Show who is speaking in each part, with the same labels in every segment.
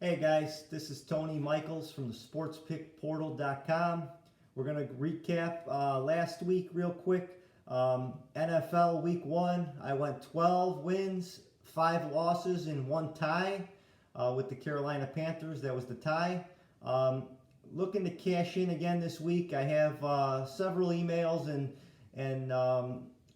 Speaker 1: Hey guys, this is Tony Michaels from the SportsPickPortal.com. We're going to recap last week real quick. NFL Week 1, I went 12 wins, 5 losses, and 1 tie with the Carolina Panthers. That was the tie. Looking to cash in again this week. I have several emails and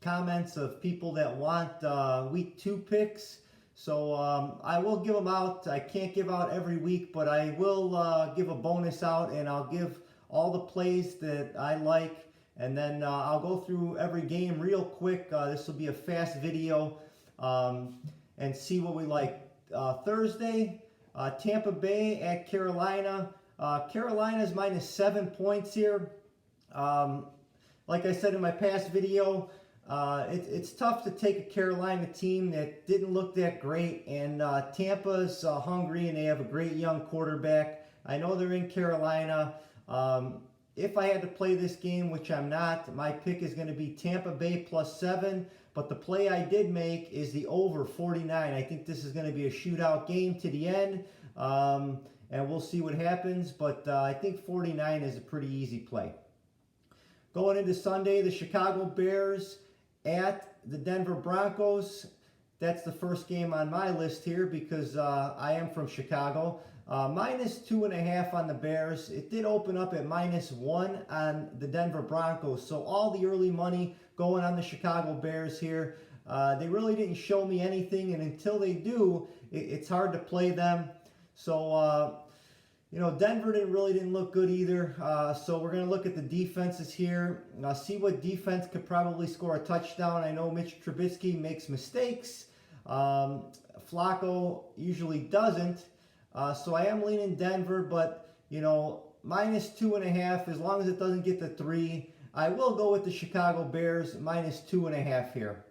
Speaker 1: comments of people that want Week 2 picks. So I will give them out. I can't give out every week, but I will give a bonus out, and I'll give all the plays that I like, and then I'll go through every game real quick. This will be a fast video, and see what we like. Thursday, Tampa Bay at Carolina. Carolina's minus 7 points here. Like I said in my past video, it's tough to take a Carolina team that didn't look that great, and Tampa's hungry, and they have a great young quarterback. I know they're in Carolina. If I had to play this game, which I'm not, my pick is going to be Tampa Bay plus 7, but the play I did make is the over 49. I think this is going to be a shootout game to the end, and we'll see what happens, but I think 49 is a pretty easy play. Going into Sunday, the Chicago Bears at the Denver Broncos. That's the first game on my list here because I am from Chicago. Minus 2.5 on the Bears. It did open up at -1 on the Denver Broncos. So all the early money going on the Chicago Bears here. They really didn't show me anything, and until they do, it's hard to play them. So Denver really didn't look good either. So we're going to look at the defenses here. See what defense could probably score a touchdown. I know Mitch Trubisky makes mistakes. Flacco usually doesn't. So I am leaning Denver, but, minus 2.5, as long as it doesn't get to 3. I will go with the Chicago Bears, minus 2.5 here.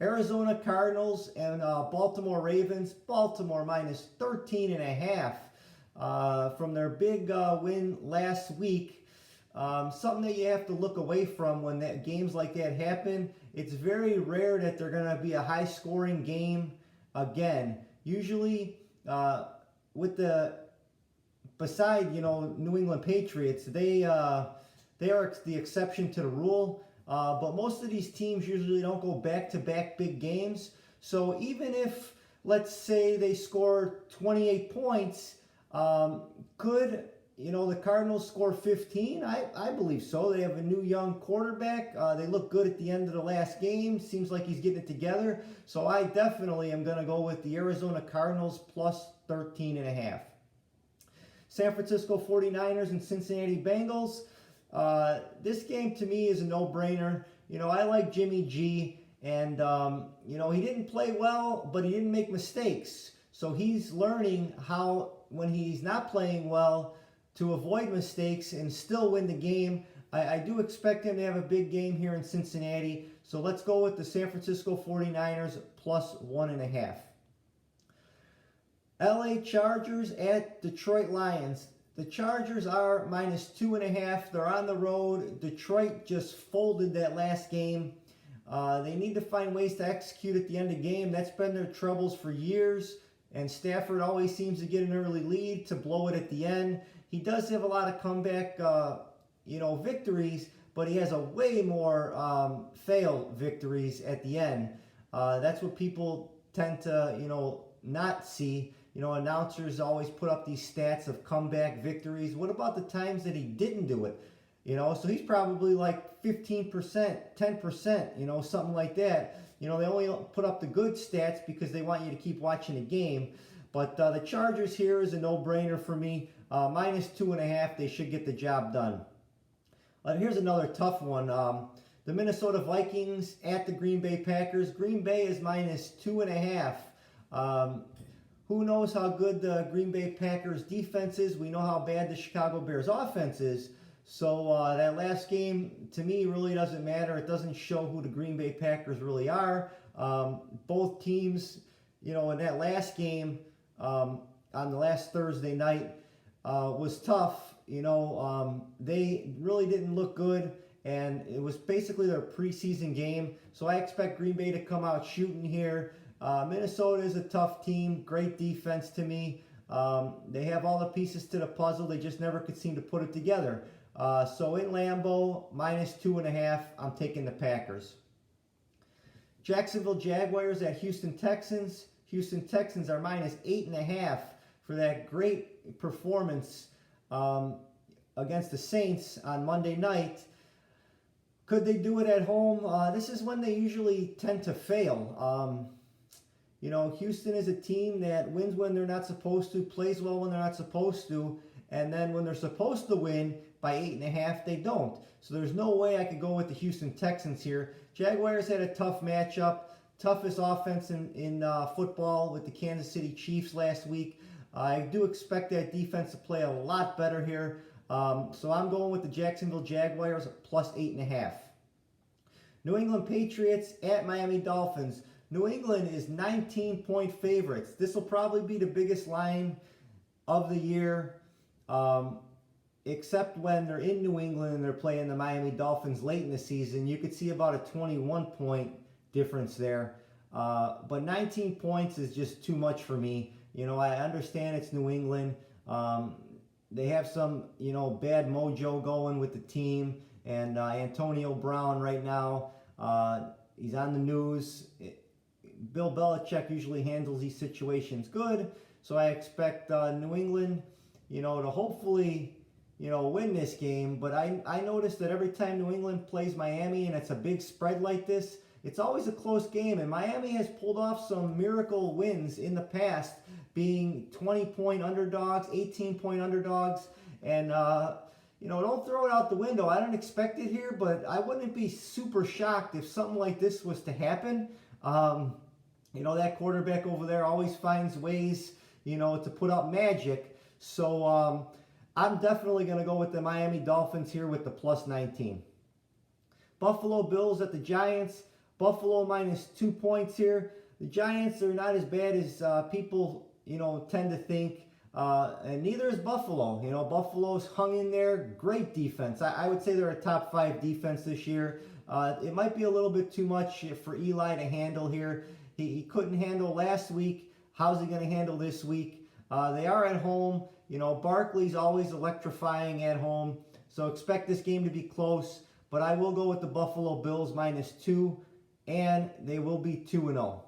Speaker 1: Arizona Cardinals and Baltimore Ravens. Baltimore minus 13.5. From their big win last week. Something that you have to look away from when games like that happen. It's very rare that they're going to be a high-scoring game again. Usually, beside New England Patriots, they are the exception to the rule. But most of these teams usually don't go back-to-back big games. So even if, let's say, they score 28 points. Could the Cardinals score 15? I believe so. They have a new young quarterback. They look good at the end of the last game. Seems like he's getting it together. So I definitely am going to go with the Arizona Cardinals plus 13.5. San Francisco 49ers and Cincinnati Bengals. This game to me is a no-brainer. I like Jimmy G, and he didn't play well, but he didn't make mistakes. So he's learning how, when he's not playing well, to avoid mistakes and still win the game. I do expect him to have a big game here in Cincinnati. So let's go with the San Francisco 49ers plus 1.5. LA Chargers at Detroit Lions. The Chargers are minus 2.5. They're on the road. Detroit just folded that last game. They need to find ways to execute at the end of the game. That's been their troubles for years. And Stafford always seems to get an early lead to blow it at the end. He does have a lot of comeback, victories, but he has a way more failed victories at the end. That's what people tend to, not see. Announcers always put up these stats of comeback victories. What about the times that he didn't do it? So he's probably like 15%, 10%, something like that. They only put up the good stats because they want you to keep watching the game. But the Chargers here is a no-brainer for me. Minus 2.5, they should get the job done. Here's another tough one. The Minnesota Vikings at the Green Bay Packers. Green Bay is minus 2.5. Who knows how good the Green Bay Packers defense is? We know how bad the Chicago Bears offense is. So that last game, to me, really doesn't matter. It doesn't show who the Green Bay Packers really are. Both teams, in that last game on the last Thursday night was tough. They really didn't look good, and it was basically their preseason game. So I expect Green Bay to come out shooting here. Minnesota is a tough team, great defense to me. They have all the pieces to the puzzle. They just never could seem to put it together. So in Lambeau, -2.5, I'm taking the Packers. Jacksonville Jaguars at Houston Texans. Houston Texans are -8.5 for that great performance against the Saints on Monday night. Could they do it at home? This is when they usually tend to fail. Houston is a team that wins when they're not supposed to, plays well when they're not supposed to, and then when they're supposed to win by 8.5, they don't. So there's no way I could go with the Houston Texans here. Jaguars had a tough matchup, toughest offense in football with the Kansas City Chiefs last week. I do expect that defense to play a lot better here. So I'm going with the Jacksonville Jaguars +8.5. New England Patriots at Miami Dolphins. New England is 19-point favorites. This will probably be the biggest line of the year, except when they're in New England and they're playing the Miami Dolphins late in the season. You could see about a 21-point difference there. But 19 points is just too much for me. I understand it's New England. They have some, bad mojo going with the team. And Antonio Brown right now, he's on the news. Bill Belichick usually handles these situations good. So I expect New England, to hopefully, win this game. But I noticed that every time New England plays Miami and it's a big spread like this, it's always a close game. And Miami has pulled off some miracle wins in the past, being 20-point underdogs, 18-point underdogs. And, don't throw it out the window. I don't expect it here, but I wouldn't be super shocked if something like this was to happen. That quarterback over there always finds ways, to put up magic. So I'm definitely going to go with the Miami Dolphins here with the +19. Buffalo Bills at the Giants. Buffalo -2 points here. The Giants are not as bad as people, tend to think. And neither is Buffalo. Buffalo's hung in there. Great defense. I would say they're a top 5 defense this year. It might be a little bit too much for Eli to handle here. He couldn't handle last week. How's he going to handle this week? They are at home. Barkley's always electrifying at home. So expect this game to be close. But I will go with the Buffalo Bills -2. And they will be 2-0.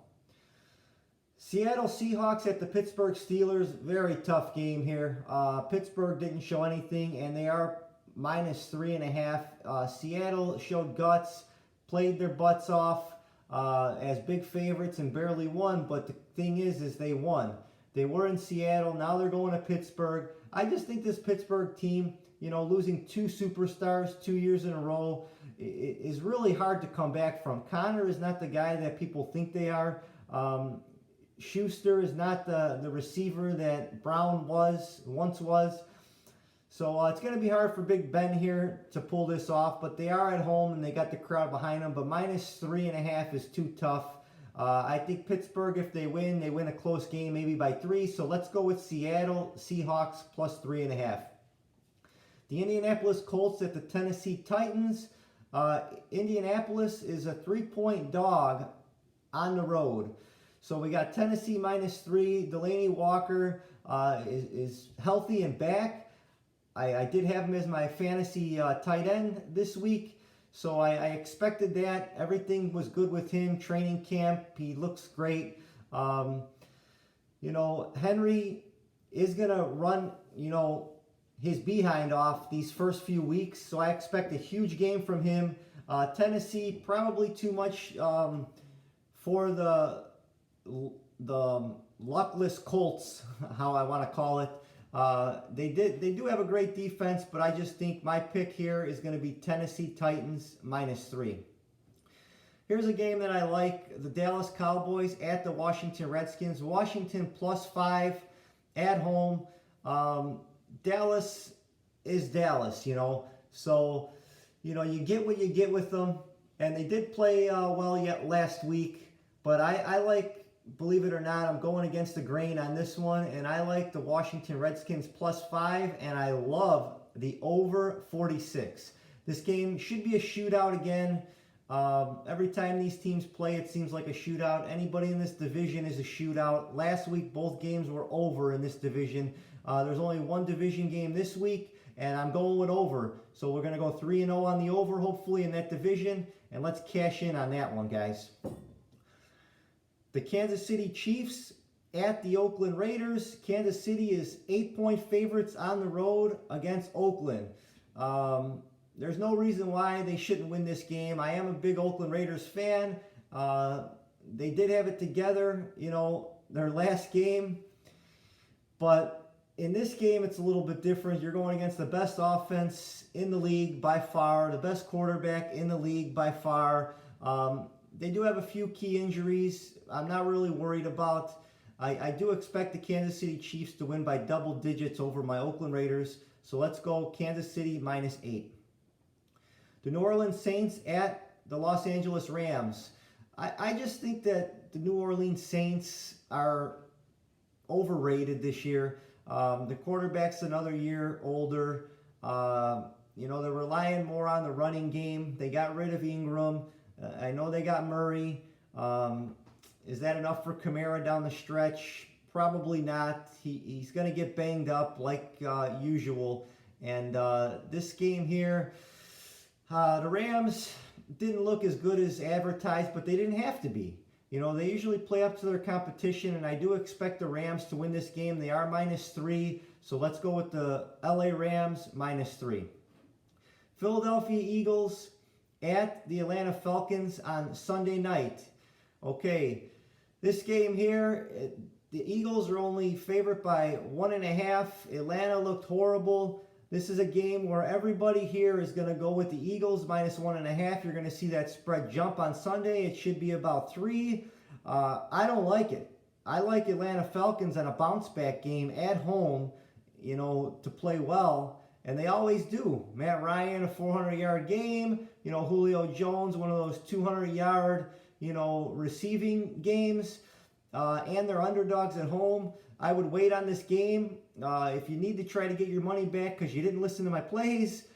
Speaker 1: Seattle Seahawks at the Pittsburgh Steelers. Very tough game here. Pittsburgh didn't show anything, and they are -3.5. Seattle showed guts, played their butts off as big favorites and barely won. But the thing is they won. They were in Seattle. Now they're going to Pittsburgh. I just think this Pittsburgh team, losing 2 superstars 2 years in a row, is really hard to come back from. Connor is not the guy that people think they are. Schuster is not the receiver that Brown once was. So it's going to be hard for Big Ben here to pull this off, but they are at home and they got the crowd behind them. But -3.5 is too tough. I think Pittsburgh, if they win a close game, maybe by 3. So let's go with Seattle Seahawks +3.5. The Indianapolis Colts at the Tennessee Titans. Indianapolis is a 3-point dog on the road. So we got Tennessee -3. Delaney Walker is healthy and back. I did have him as my fantasy tight end this week. So I expected that. Everything was good with him. Training camp, he looks great. Henry is going to run, his behind off these first few weeks. So I expect a huge game from him. Tennessee, probably too much for the luckless Colts, how I want to call it. They do have a great defense, but I just think my pick here is going to be Tennessee Titans -3. Here's a game that I like. The Dallas Cowboys at the Washington Redskins. Washington +5 at home. Dallas is Dallas, So, you get what you get with them. And they did play well yet last week. But I like, believe it or not, I'm going against the grain on this one. And I like the Washington Redskins +5. And I love the over 46. This game should be a shootout again. Every time these teams play, it seems like a shootout. Anybody in this division is a shootout. Last week, both games were over in this division. There's only one division game this week, and I'm going with over. So we're going to go 3-0 on the over, hopefully, in that division. And let's cash in on that one, guys. The Kansas City Chiefs at the Oakland Raiders. Kansas City is 8-point favorites on the road against Oakland. There's no reason why they shouldn't win this game. I am a big Oakland Raiders fan. They did have it together, their last game. But in this game, it's a little bit different. You're going against the best offense in the league by far, the best quarterback in the league by far. They do have a few key injuries. I'm not really worried about. I do expect the Kansas City Chiefs to win by double digits over my Oakland Raiders. So let's go Kansas City -8. The New Orleans Saints at the Los Angeles Rams. I just think that the New Orleans Saints are overrated this year. The quarterback's another year older. They're relying more on the running game. They got rid of Ingram. I know they got Murray. Is that enough for Kamara down the stretch? Probably not. He's going to get banged up like usual. And this game here, the Rams didn't look as good as advertised, but they didn't have to be. They usually play up to their competition, and I do expect the Rams to win this game. They are -3, so let's go with the LA Rams -3. Philadelphia Eagles at the Atlanta Falcons on Sunday night. Okay, this game here, the Eagles are only favored by 1.5. Atlanta looked horrible. This is a game where everybody here is going to go with the Eagles -1.5. You're going to see that spread jump on Sunday. It should be about 3. I don't like it. I like Atlanta Falcons on a bounce-back game at home, to play well. And they always do. Matt Ryan, a 400-yard game. Julio Jones, one of those 200-yard, receiving games. And they're underdogs at home. I would wait on this game. If you need to try to get your money back because you didn't listen to my plays,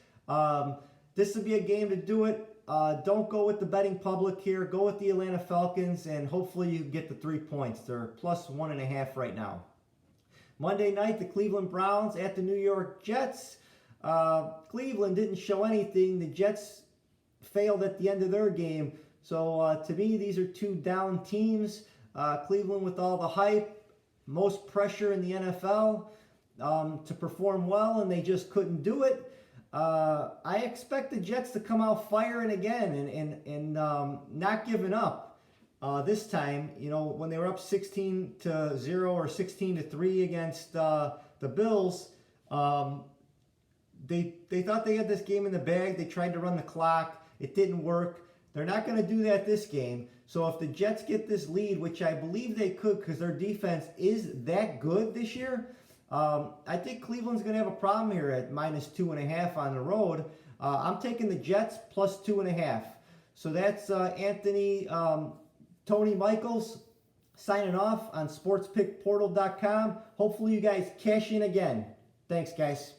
Speaker 1: this would be a game to do it. Don't go with the betting public here. Go with the Atlanta Falcons, and hopefully you get the 3 points. They're +1.5 right now. Monday night, the Cleveland Browns at the New York Jets. Cleveland didn't show anything. The Jets failed at the end of their game. So to me, these are two down teams. Cleveland with all the hype, most pressure in the NFL to perform well, and they just couldn't do it. I expect the Jets to come out firing again and not giving up. This time, when they were up 16-0 or 16-3 against the Bills, they thought they had this game in the bag. They tried to run the clock. It didn't work. They're not going to do that this game. So if the Jets get this lead, which I believe they could because their defense is that good this year, I think Cleveland's going to have a problem here at -2.5 on the road. I'm taking the Jets +2.5. So that's Tony Michaels signing off on SportsPickPortal.com. Hopefully you guys cash in again. Thanks, guys.